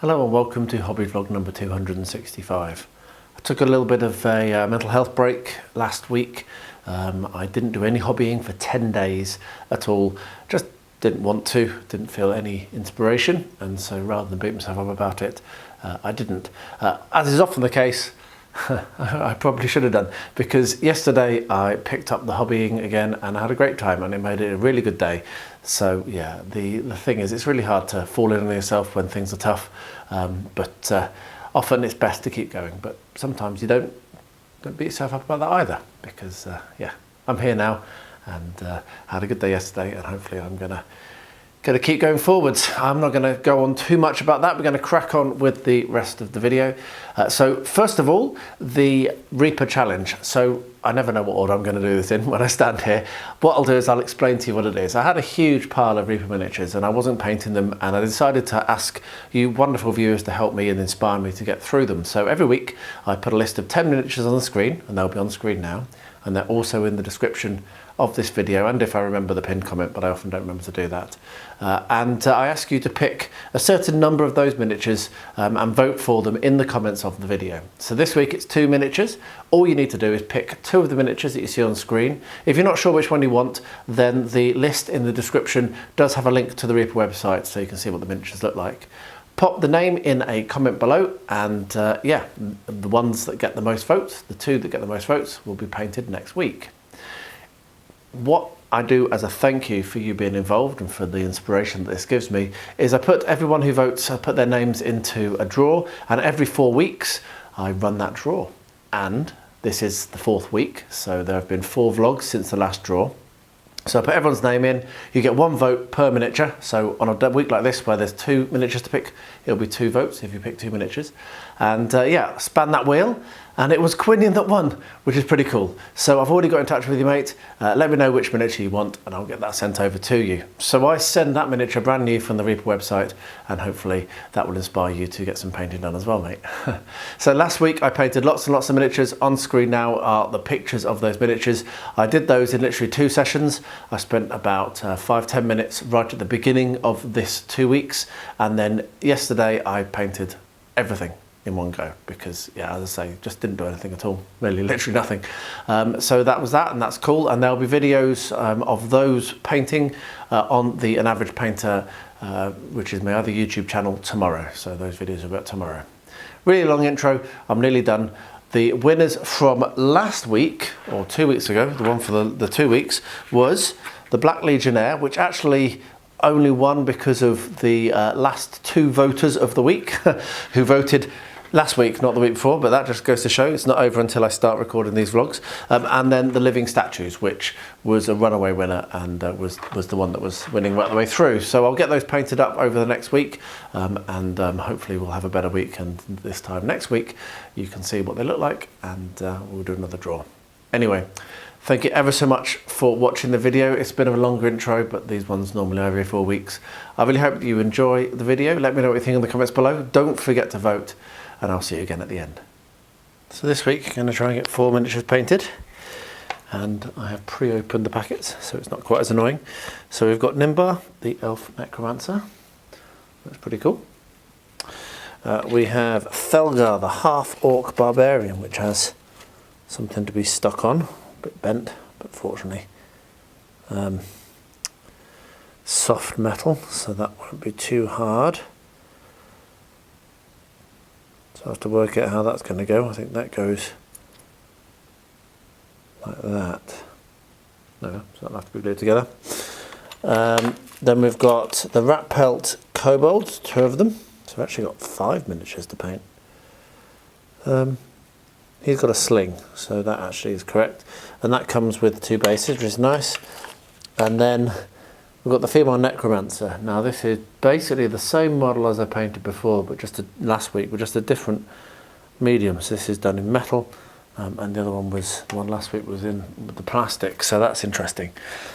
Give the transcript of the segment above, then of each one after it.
Hello and welcome to hobby vlog number 265. I took a little bit of a mental health break last week. I didn't do any hobbying for 10 days at all. Just didn't want to, didn't feel any inspiration, and so rather than beat myself up about it, I didn't. As is often the case, I probably should have done, because yesterday I picked up the hobbying again and I had a great time and it made it a really good day. So yeah, the thing is, it's really hard to fall in on yourself when things are tough, but often it's best to keep going. But sometimes you don't beat yourself up about that either, because yeah, I'm here now and had a good day yesterday, and hopefully I'm gonna keep going forwards. I'm not going to go on too much about that. We're going to crack on with the rest of the video. So first of all, the Reaper challenge. So I never know what order I'm going to do this in when I stand here. What I'll do is I'll explain to you what it is. I had a huge pile of Reaper miniatures and I wasn't painting them, and I decided to ask you wonderful viewers to help me and inspire me to get through them. So every week I put a list of 10 miniatures on the screen, and they'll be on screen now, and they're also in the description of this video, and if I remember the pinned comment, but I often don't remember to do that. And I ask you to pick a certain number of those miniatures and vote for them in the comments of the video. So this week it's 2 miniatures. All you need to do is pick 2 of the miniatures that you see on screen. If you're not sure which one you want, then the list in the description does have a link to the Reaper website, so you can see what the miniatures look like. Pop the name in a comment below, and yeah, the ones that get the most votes, the 2 that get the most votes, will be painted next week. What I do as a thank you for you being involved and for the inspiration that this gives me is I put everyone who votes, I put their names into a draw, and every 4 weeks I run that draw. And this is the 4th week, so there have been 4 vlogs since the last draw. So I put everyone's name in, you get 1 vote per miniature. So on a week like this where there's 2 miniatures to pick, it'll be 2 votes if you pick 2 miniatures. And yeah, span that wheel, and it was Quinian that won, which is pretty cool. So I've already got in touch with you, mate. Let me know which miniature you want and I'll get that sent over to you. So I send that miniature brand new from the Reaper website, and hopefully that will inspire you to get some painting done as well, mate. So last week I painted lots and lots of miniatures. On screen now are the pictures of those miniatures. I did those in literally 2 sessions. I spent about 5-10 minutes right at the beginning of this 2 weeks, and then yesterday I painted everything in one go, because yeah, as I say, just didn't do anything at all, really, literally nothing. So that was that, and that's cool. And there'll be videos of those painting on the An Average Painter, which is my other YouTube channel, tomorrow. So those videos are about tomorrow. Really long intro, I'm nearly done. The winners from last week, or 2 weeks ago, the one for the 2 weeks, was the Black Legionnaire, which actually only won because of the last 2 voters of the week who voted last week, not the week before, but that just goes to show it's not over until I start recording these vlogs. And then the Living Statues, which was a runaway winner and was the one that was winning right the way through. So I'll get those painted up over the next week, and hopefully we'll have a better week, and this time next week you can see what they look like, and we'll do another draw. Anyway, thank you ever so much for watching the video. It's been a longer intro, but these ones normally are every 4 weeks. I really hope you enjoy the video. Let me know what you think in the comments below. Don't forget to vote, and I'll see you again at the end. So this week I'm going to try and get 4 miniatures painted, and I have pre-opened the packets so it's not quite as annoying. So we've got Nimbar, the elf necromancer. That's pretty cool. We have Thelgar, the half-orc barbarian, which has something to be stuck on. A bit bent, but fortunately soft metal, so that won't be too hard. So I have to work out how that's going to go. I think that goes like that. No, so that'll have to be glued together. Then we've got the Rat Pelt Kobolds, 2 of them. So I've actually got 5 miniatures to paint. He's got a sling, so that actually is correct. And that comes with 2 bases, which is nice. And then we've got the female necromancer. Now this is basically the same model as I painted before, but just last week, with just a different medium. So this is done in metal, and the other one was, the one last week was in with the plastic, so that's interesting.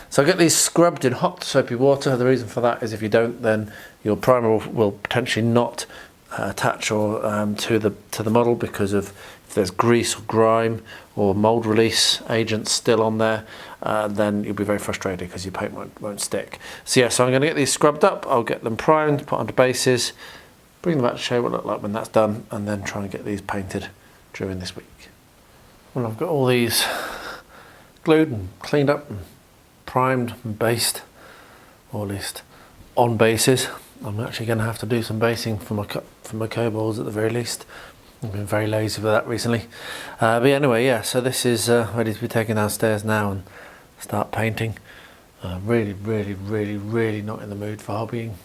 So I get these scrubbed in hot soapy water. The reason for that is if you don't, then your primer will potentially not attach or to the model, because of if there's grease or grime or mold release agents still on there, then you'll be very frustrated because your paint won't stick. So yeah, so I'm going to get these scrubbed up. I'll get them primed, put onto bases, bring them back to show you what it look like when that's done, and then try and get these painted during this week. Well, I've got all these glued and cleaned up and primed and based, or at least on bases. I'm actually going to have to do some basing for my kobolds at the very least. I've been very lazy with that recently. But anyway, yeah, so this is ready to be taken downstairs now and start painting. Really not in the mood for hobbying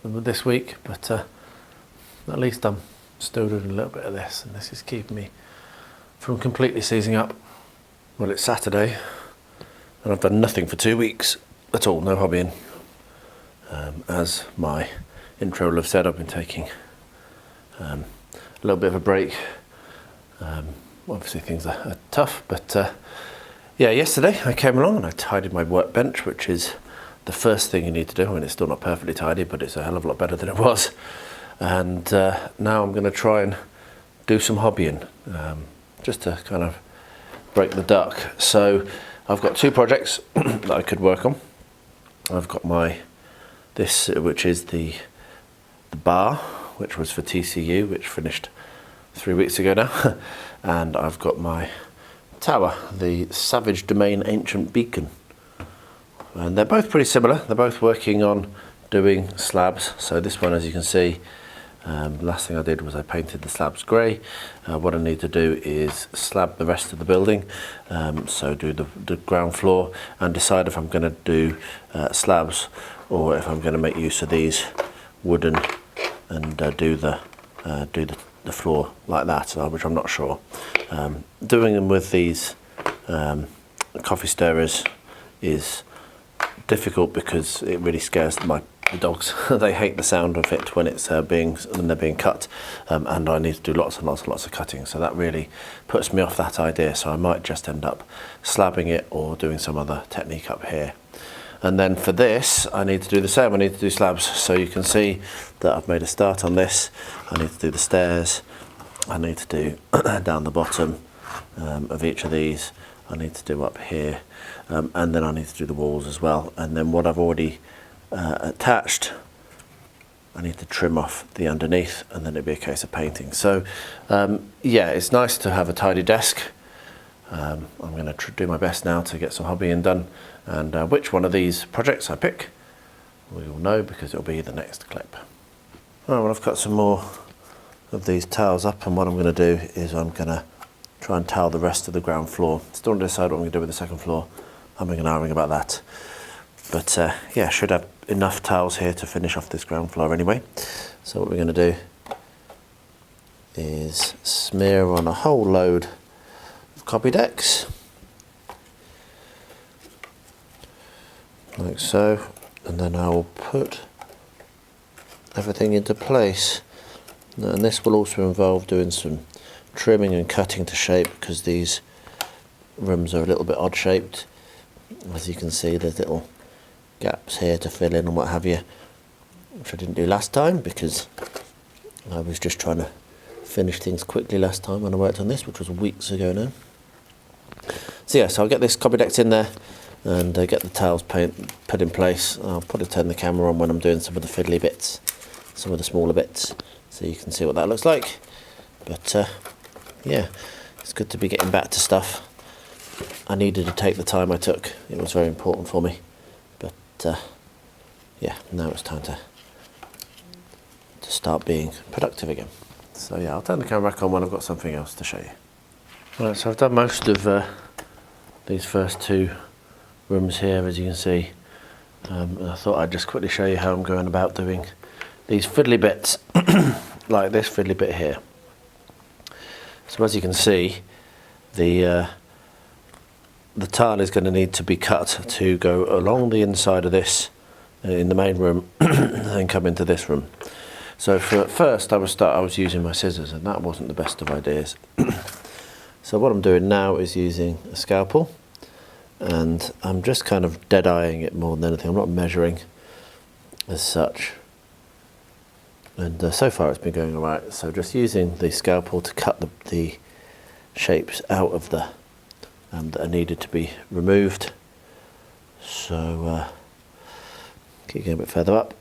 this week, but at least I'm still doing a little bit of this, and this is keeping me from completely seizing up. Well, it's Saturday and I've done nothing for 2 weeks at all, no hobbying. As my intro will have said, I've been taking a little bit of a break. Obviously things are tough, but yeah, yesterday I came along and I tidied my workbench, which is the first thing you need to do. I mean, it's still not perfectly tidy, but it's a hell of a lot better than it was. And now I'm going to try and do some hobbying, just to kind of break the duck. So I've got 2 projects that I could work on. I've got this, which is the bar, which was for TCU, which finished 3 weeks ago now. And I've got my tower, the Savage Domain Ancient Beacon. And they're both pretty similar. They're both working on doing slabs. So this one, as you can see, the last thing I did was I painted the slabs grey. What I need to do is slab the rest of the building, so do the ground floor, and decide if I'm going to do slabs or if I'm going to make use of these wooden and do the floor like that, which I'm not sure. Doing them with these coffee stirrers is difficult because it really scares the dogs. They hate the sound of it when they're being cut, and I need to do lots and lots of cutting, so that really puts me off that idea. So I might just end up slabbing it or doing some other technique up here. And then for this I need to do the same. I need to do slabs. So you can see that I've made a start on this. I need to do the stairs, I need to do down the bottom of each of these, I need to do up here, and then I need to do the walls as well. And then what I've already attached, I need to trim off the underneath, and then it'll be a case of painting. So yeah, it's nice to have a tidy desk. I'm going to do my best now to get some hobbying done, and which one of these projects I pick we will know because it'll be the next clip. Alright, well, I've got some more of these tiles up, and what I'm going to do is I'm going to try and tile the rest of the ground floor. Still don't decide what I'm going to do with the second floor. I'm going to argue about that. But yeah, should have enough tiles here to finish off this ground floor anyway. So what we're going to do is smear on a whole load of copy decks, like so, and then I will put everything into place. And this will also involve doing some trimming and cutting to shape, because these rooms are a little bit odd shaped. As you can see, there's little gaps here to fill in and what have you, which I didn't do last time because I was just trying to finish things quickly last time when I worked on this, which was weeks ago now. So yeah, so I'll get this copy decks in there and get the tiles put in place. I'll probably turn the camera on when I'm doing some of the fiddly bits, some of the smaller bits, so you can see what that looks like. But yeah, it's good to be getting back to stuff. I needed to take the time I took. It was very important for me. But yeah, now it's time to start being productive again. So yeah, I'll turn the camera back on when I've got something else to show you. Right, so I've done most of these first 2 rooms here, as you can see. And I thought I'd just quickly show you how I'm going about doing these fiddly bits, like this fiddly bit here. So as you can see, the tile is going to need to be cut to go along the inside of this in the main room and then come into this room. So for at first I was using my scissors, and that wasn't the best of ideas. So what I'm doing now is using a scalpel, and I'm just kind of dead-eyeing it more than anything. I'm not measuring as such. And so far it's been going alright. So just using the scalpel to cut the shapes out of the that are needed to be removed. So keep going a bit further up.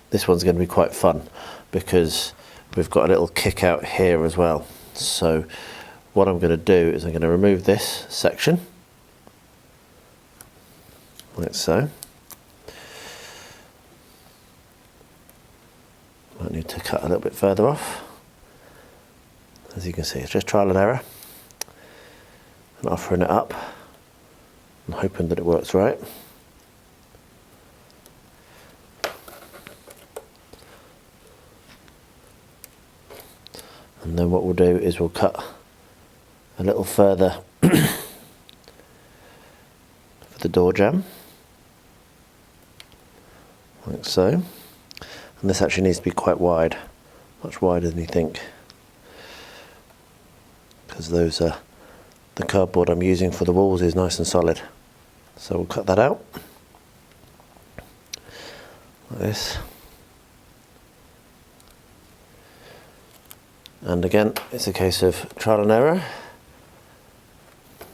This one's going to be quite fun because we've got a little kick out here as well. So what I'm going to do is I'm going to remove this section like so. Might need to cut a little bit further off. As you can see, it's just trial and error and offering it up and hoping that it works right. And then what we'll do is we'll cut a little further for the door jamb, like so. And this actually needs to be quite wide, much wider than you think, because those the cardboard I'm using for the walls is nice and solid. So we'll cut that out like this. And again, it's a case of trial and error.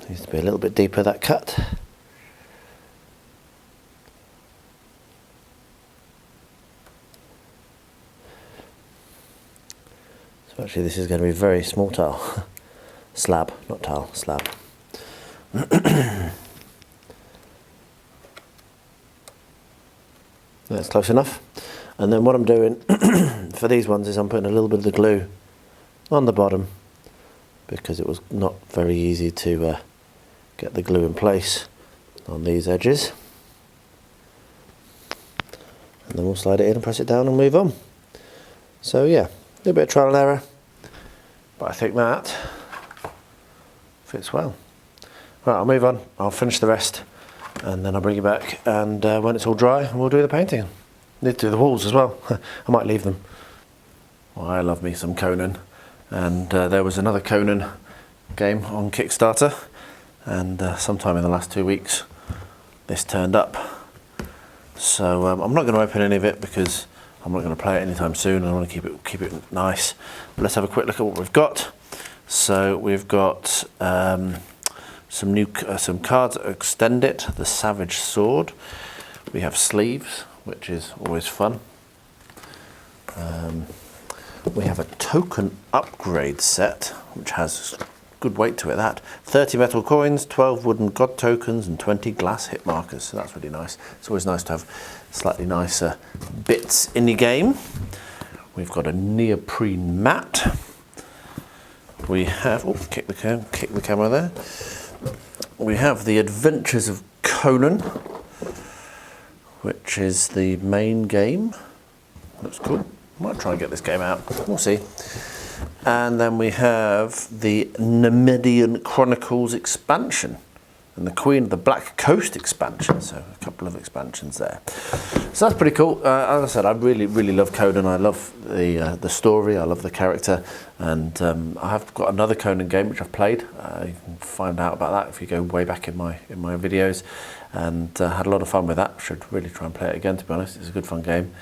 Needs to be a little bit deeper, that cut. So actually this is going to be very small tile. Slab, not tile, slab. That's close enough. And then what I'm doing for these ones is I'm putting a little bit of the glue on the bottom because it was not very easy to get the glue in place on these edges. And then we'll slide it in and press it down and move on. So yeah, a little bit of trial and error, but I think that fits well. Right, I'll move on, I'll finish the rest and then I'll bring you back, and when it's all dry we'll do the painting. Need to do the walls as well. I might leave them. Well, I love me some Conan, and there was another Conan game on Kickstarter, and sometime in the last 2 weeks this turned up. So I'm not going to open any of it because I'm not going to play it anytime soon. I want to keep it nice. But let's have a quick look at what we've got. So we've got some cards that extend it. The Savage Sword. We have sleeves, which is always fun. We have a token upgrade set, which has good weight to it. That 30 metal coins, 12 wooden god tokens, and 20 glass hit markers. So that's really nice. It's always nice to have slightly nicer bits in your game. We've got a neoprene mat. We have, oh, kick the camera there. We have the Adventures of Conan, which is the main game. Looks cool. Might try and get this game out. We'll see. And then we have the Nemedian Chronicles expansion and the Queen of the Black Coast expansion. So a couple of expansions there. So that's pretty cool. As I said, I really love Conan. I love the story. I love the character. And I have got another Conan game which I've played. You can find out about that if you go way back in my videos. And had a lot of fun with that. Should really try and play it again, to be honest. It's a good fun game.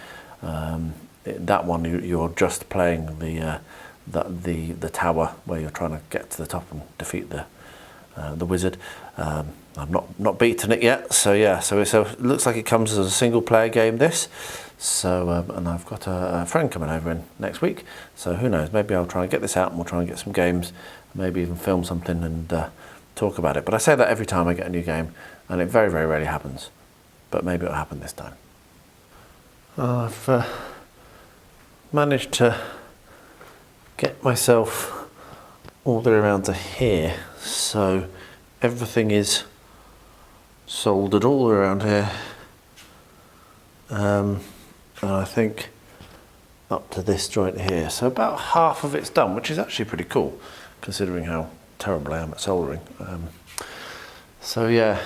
That one you're just playing the tower where you're trying to get to the top and defeat the wizard. I've not beaten it yet, so yeah. So it looks like it comes as a single player game. This, so and I've got a friend coming over in next week. So who knows? Maybe I'll try and get this out and we'll try and get some games. Maybe even film something and talk about it. But I say that every time I get a new game, and it very rarely happens. But maybe it'll happen this time. I've managed to get myself all the way around to here, so everything is soldered all the way around here, and I think up to this joint here, so about half of it's done, which is actually pretty cool considering how terrible I am at soldering. So yeah,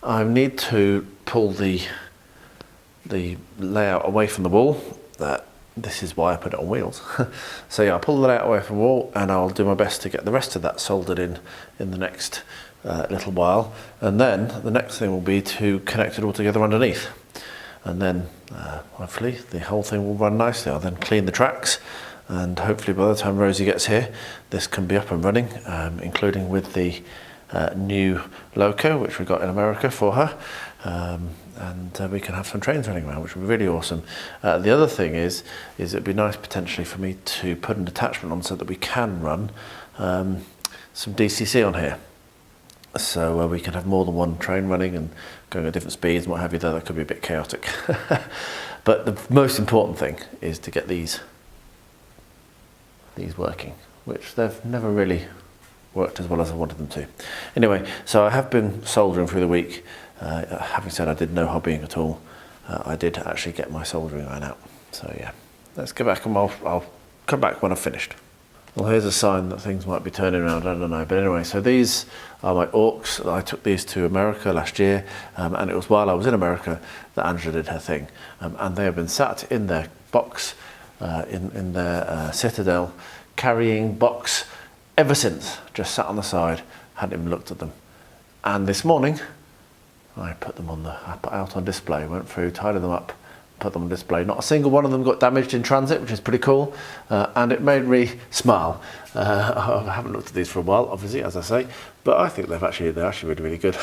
I need to pull the layout away from the wall. This is why I put it on wheels. So yeah, I'll pull the layout away from the wall and I'll do my best to get the rest of that soldered in the next little while. And then the next thing will be to connect it all together underneath. and then hopefully the whole thing will run nicely. I'll then clean the tracks, and hopefully by the time Rosie gets here, this can be up and running, including with the new loco which we got in America for her, and we can have some trains running around, which would be really awesome. The other thing is it'd be nice potentially for me to put an attachment on so that we can run some DCC on here, so we can have more than one train running and going at different speeds and what have you. Though that could be a bit chaotic. But the most important thing is to get these working, which they've never really worked as well as I wanted them to. Anyway, so I have been soldering through the week. Having said I did no hobbying at all, I did actually get my soldering iron out. So yeah, let's go back and I'll come back when I've finished. Well, here's a sign that things might be turning around, I don't know. But anyway, so these are my Orcs. I took these to America last year, and it was while I was in America that Angela did her thing. And they have been sat in their box, in their citadel, carrying box ever since. Just sat on the side, hadn't even looked at them. And this morning, I put them out on display, went through, tidied them up, put them on display. Not a single one of them got damaged in transit, which is pretty cool, and it made me smile. I haven't looked at these for a while, obviously, as I say, but I think they're actually really, really good.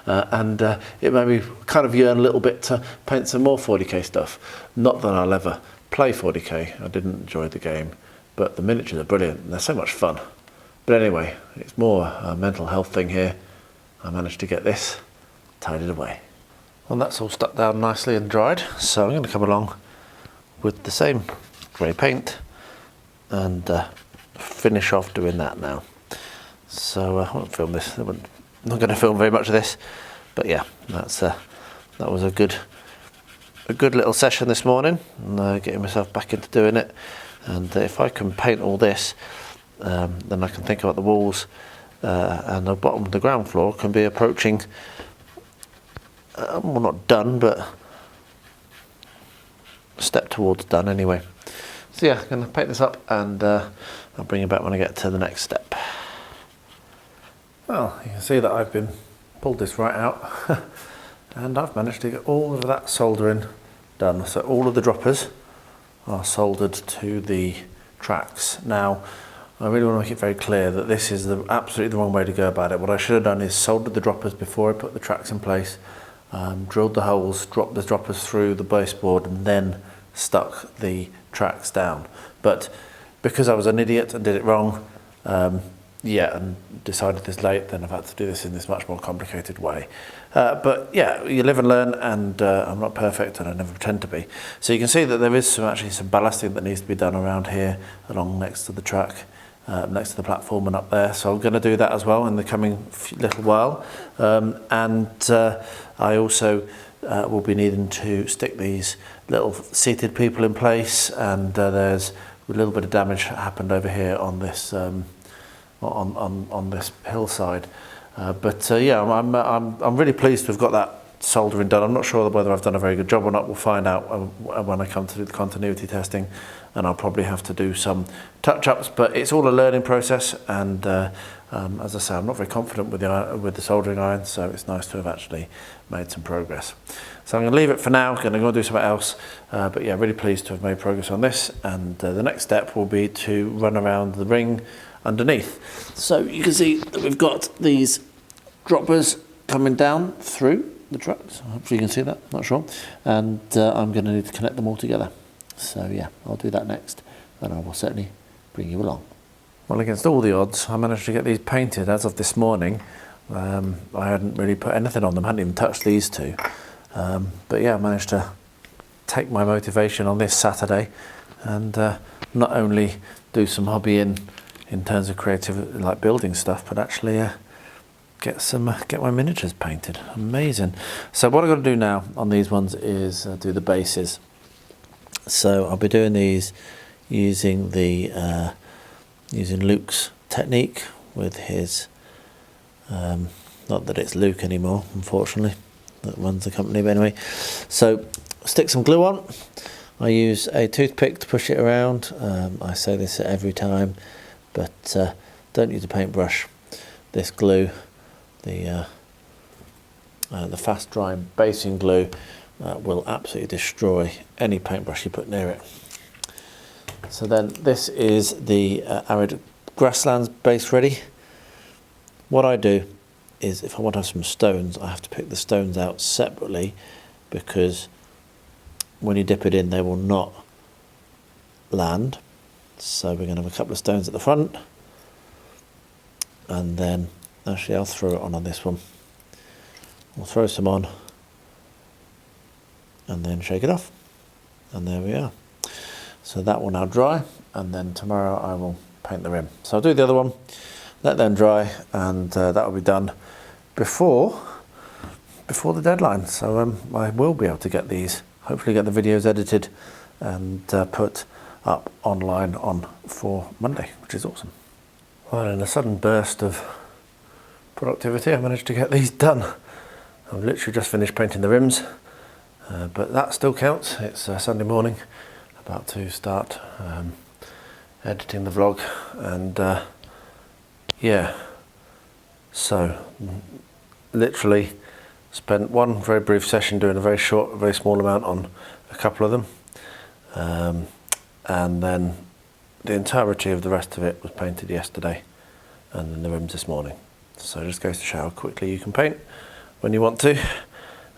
And it made me kind of yearn a little bit to paint some more 40k stuff. Not that I'll ever play 40k, I didn't enjoy the game, but the miniatures are brilliant and they're so much fun. But anyway, it's more a mental health thing here. I managed to get this tidied away. Well, that's all stuck down nicely and dried, so I'm going to come along with the same grey paint and finish off doing that now. So I won't film this, I'm not going to film very much of this, but yeah, that was a good little session this morning, and getting myself back into doing it. And if I can paint all this, then I can think about the walls, and the bottom of the ground floor can be approaching, well, not done, but a step towards done anyway. So yeah, I'm going to paint this up, and I'll bring you back when I get to the next step. Well, you can see that I've pulled this right out and I've managed to get all of that soldering done. So all of the droppers are soldered to the tracks. Now, I really want to make it very clear that this is absolutely the wrong way to go about it. What I should have done is soldered the droppers before I put the tracks in place, drilled the holes, dropped the droppers through the baseboard, and then stuck the tracks down. But because I was an idiot and did it wrong, and decided this late, then I've had to do this in this much more complicated way. But yeah, you live and learn, and I'm not perfect and I never pretend to be. So you can see that there is actually some ballasting that needs to be done around here, along next to the track, next to the platform and up there. So I'm going to do that as well in the coming little while. And I also will be needing to stick these little seated people in place, and there's a little bit of damage happened over here on this on this hillside, yeah, I'm really pleased to have got that soldering done. I'm not sure whether I've done a very good job or not. We'll find out when I come to do the continuity testing, and I'll probably have to do some touch-ups, but it's all a learning process, and as I say, I'm not very confident with the soldering iron, so it's nice to have actually made some progress. So I'm going to leave it for now. I'm going to go do something else, but yeah, really pleased to have made progress on this, and the next step will be to run around the ring underneath. So you can see that we've got these droppers coming down through the trucks. Hopefully you can see that, not sure. And I'm going to need to connect them all together. So yeah, I'll do that next, and I will certainly bring you along. Well, against all the odds, I managed to get these painted as of this morning. I hadn't really put anything on them, hadn't even touched these two. But yeah, I managed to take my motivation on this Saturday and not only do some hobbying in terms of creative, like building stuff, but actually get my miniatures painted. Amazing. So what I'm going to do now on these ones is do the bases. So I'll be doing these using the using Luke's technique with his not that it's Luke anymore, unfortunately, that runs the company, but anyway. So stick some glue on. I use a toothpick to push it around. I say this every time, but don't use a paintbrush. This glue, the fast dry basing glue, will absolutely destroy any paintbrush you put near it. So then this is the arid grasslands base ready. What I do is if I want to have some stones, I have to pick the stones out separately, because when you dip it in they will not land. So we're going to have a couple of stones at the front, and then actually I'll throw it on this one. We'll throw some on and then shake it off, and there we are. So that will now dry, and then tomorrow I will paint the rim. So I'll do the other one, let them dry, and that will be done before the deadline. So I will be able to get these, hopefully get the videos edited and put up online for Monday, which is awesome. Well, in a sudden burst of productivity, I managed to get these done. I've literally just finished painting the rims, but that still counts. It's Sunday morning, about to start editing the vlog, and yeah, so literally spent one very brief session doing a very short, very small amount on a couple of them, and then the entirety of the rest of it was painted yesterday, and then the rims this morning. So it just goes to show how quickly you can paint when you want to,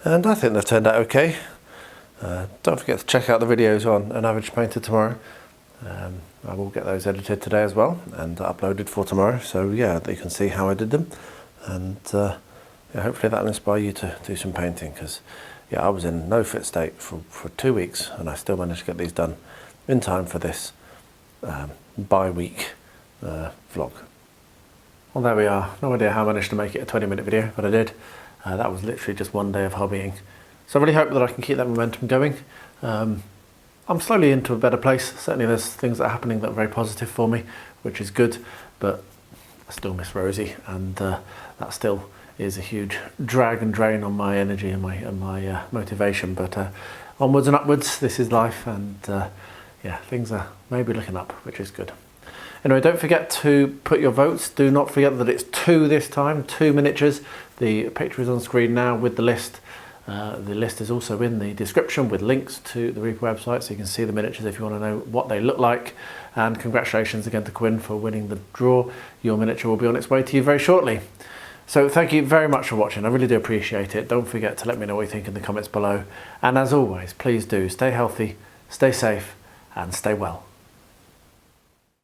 and I think they've turned out okay. Don't forget to check out the videos on An Average Painter tomorrow. I will get those edited today as well and uploaded for tomorrow, so yeah, you can see how I did them, and yeah, hopefully that'll inspire you to do some painting, because yeah, I was in no fit state for 2 weeks, and I still managed to get these done in time for this bi-week vlog. Well, there we are. No idea how I managed to make it a 20-minute video, but I did. That was literally just one day of hobbying. So I really hope that I can keep that momentum going. I'm slowly into a better place. Certainly there's things that are happening that are very positive for me, which is good, but I still miss Rosie, and that still is a huge drag and drain on my energy and my motivation. But onwards and upwards, this is life, and yeah, things are maybe looking up, which is good. Anyway, don't forget to put your votes. Do not forget that it's 2 this time, 2 miniatures. The picture is on screen now with the list. The list is also in the description with links to the Reaper website, so you can see the miniatures if you want to know what they look like. And congratulations again to Quinn for winning the draw. Your miniature will be on its way to you very shortly. So thank you very much for watching. I really do appreciate it. Don't forget to let me know what you think in the comments below. And as always, please do stay healthy, stay safe, and stay well.